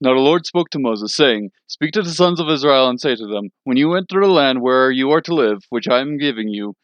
Now the Lord spoke to Moses, saying, Speak to the sons of Israel, and say to them, When you enter the land where you are to live, which I am giving you,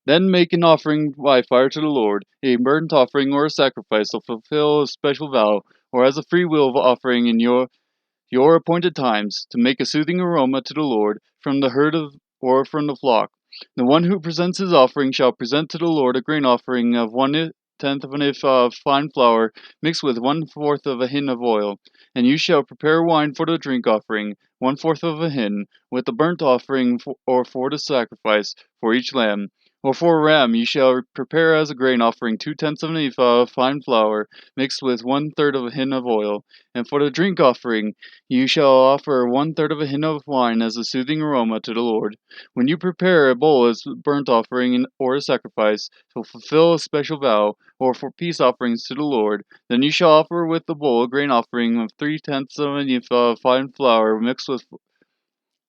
then make an offering by fire to the Lord, a burnt offering or a sacrifice to fulfill a special vow, or as a free will offering in your appointed times, to make a soothing aroma to the Lord from the herd or from the flock. The one who presents his offering shall present to the Lord a grain offering of 1/10 of an ephah of fine flour, mixed with 1/4 of a hin of oil. And you shall prepare wine for the drink offering, 1/4 of a hin, with the burnt offering or for the sacrifice for each lamb. Or for a ram you shall prepare as a grain offering 2/10 of an ephah of fine flour, mixed with 1/3 of a hin of oil. And for the drink offering you shall offer 1/3 of a hin of wine as a soothing aroma to the Lord. When you prepare a bull as burnt offering or a sacrifice, to fulfill a special vow, or for peace offerings to the Lord, then you shall offer with the bull a grain offering of 3/10 of an ephah of fine flour mixed with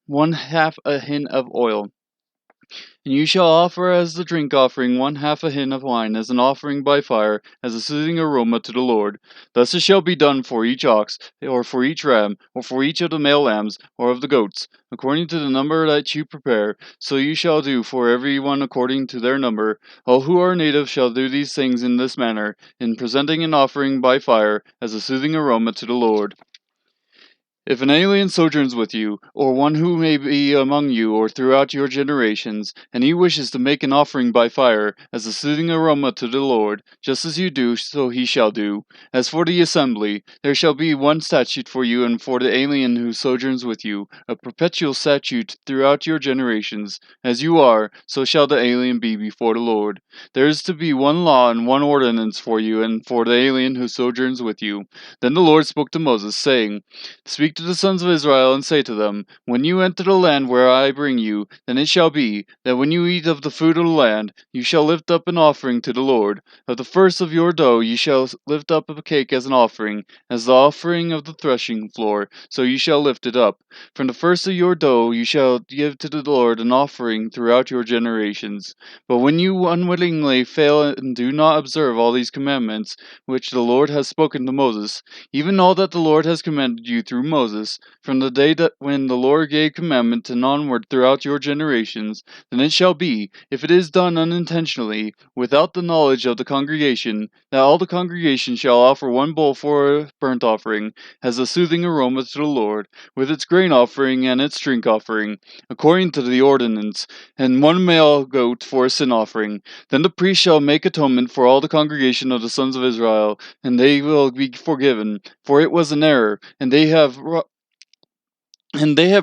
1/2 a hin of oil. And you shall offer as the drink offering 1/2 a hin of wine as an offering by fire, as a soothing aroma to the Lord. Thus it shall be done for each ox, or for each ram, or for each of the male lambs, or of the goats, according to the number that you prepare. So you shall do for every one according to their number. All who are native shall do these things in this manner, in presenting an offering by fire, as a soothing aroma to the Lord. If an alien sojourns with you, or one who may be among you or throughout your generations, and he wishes to make an offering by fire, as a soothing aroma to the Lord, just as you do, so he shall do. As for the assembly, there shall be one statute for you and for the alien who sojourns with you, a perpetual statute throughout your generations. As you are, so shall the alien be before the Lord. There is to be one law and one ordinance for you and for the alien who sojourns with you. Then the Lord spoke to Moses, saying, Speak to the sons of Israel, and say to them, When you enter the land where I bring you, then it shall be, that when you eat of the food of the land, you shall lift up an offering to the Lord. Of the first of your dough you shall lift up a cake as an offering, as the offering of the threshing floor, so you shall lift it up. From the first of your dough you shall give to the Lord an offering throughout your generations. But when you unwittingly fail and do not observe all these commandments, which the Lord has spoken to Moses, even all that the Lord has commanded you through Moses, from the day that when the Lord gave commandment and onward throughout your generations, then it shall be, if it is done unintentionally, without the knowledge of the congregation, that all the congregation shall offer one bull for a burnt offering, as a soothing aroma to the Lord, with its grain offering and its drink offering, according to the ordinance, and one male goat for a sin offering. Then the priest shall make atonement for all the congregation of the sons of Israel, and they will be forgiven, for it was an error, and they have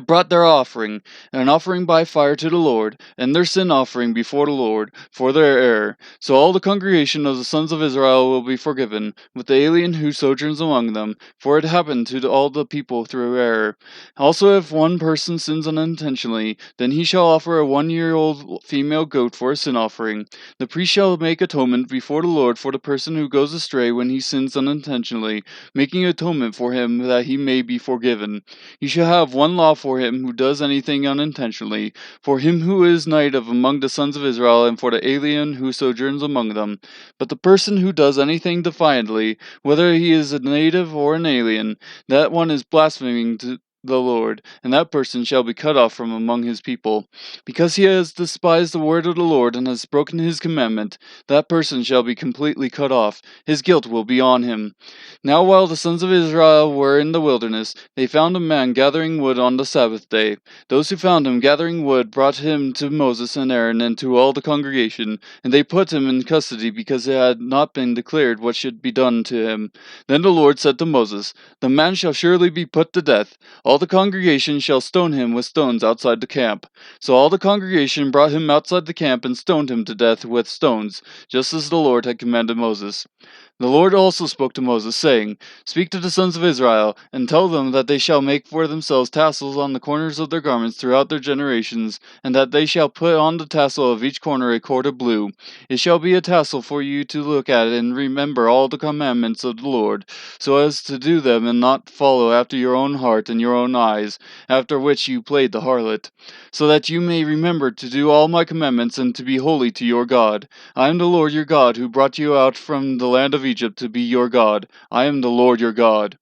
brought their offering, an offering by fire to the Lord, and their sin offering before the Lord, for their error. So all the congregation of the sons of Israel will be forgiven, with the alien who sojourns among them, for it happened to all the people through error. Also if one person sins unintentionally, then he shall offer a 1-year-old female goat for a sin offering. The priest shall make atonement before the Lord for the person who goes astray when he sins unintentionally, making atonement for him that he may be forgiven. You shall have one law for him who does anything unintentionally, for him who is native among the sons of Israel, and for the alien who sojourns among them. But the person who does anything defiantly, whether he is a native or an alien, that one is blaspheming to the Lord, and that person shall be cut off from among his people. Because he has despised the word of the Lord and has broken his commandment, that person shall be completely cut off. His guilt will be on him. Now while the sons of Israel were in the wilderness, they found a man gathering wood on the Sabbath day. Those who found him gathering wood brought him to Moses and Aaron and to all the congregation, and they put him in custody because it had not been declared what should be done to him. Then the Lord said to Moses, The man shall surely be put to death. All the congregation shall stone him with stones outside the camp. So all the congregation brought him outside the camp and stoned him to death with stones, just as the Lord had commanded Moses. The Lord also spoke to Moses, saying, Speak to the sons of Israel, and tell them that they shall make for themselves tassels on the corners of their garments throughout their generations, and that they shall put on the tassel of each corner a cord of blue. It shall be a tassel for you to look at and remember all the commandments of the Lord, so as to do them and not follow after your own heart and your own eyes, after which you played the harlot, so that you may remember to do all my commandments and to be holy to your God. I am the Lord your God, who brought you out from the land of Egypt to be your God. I am the Lord your God.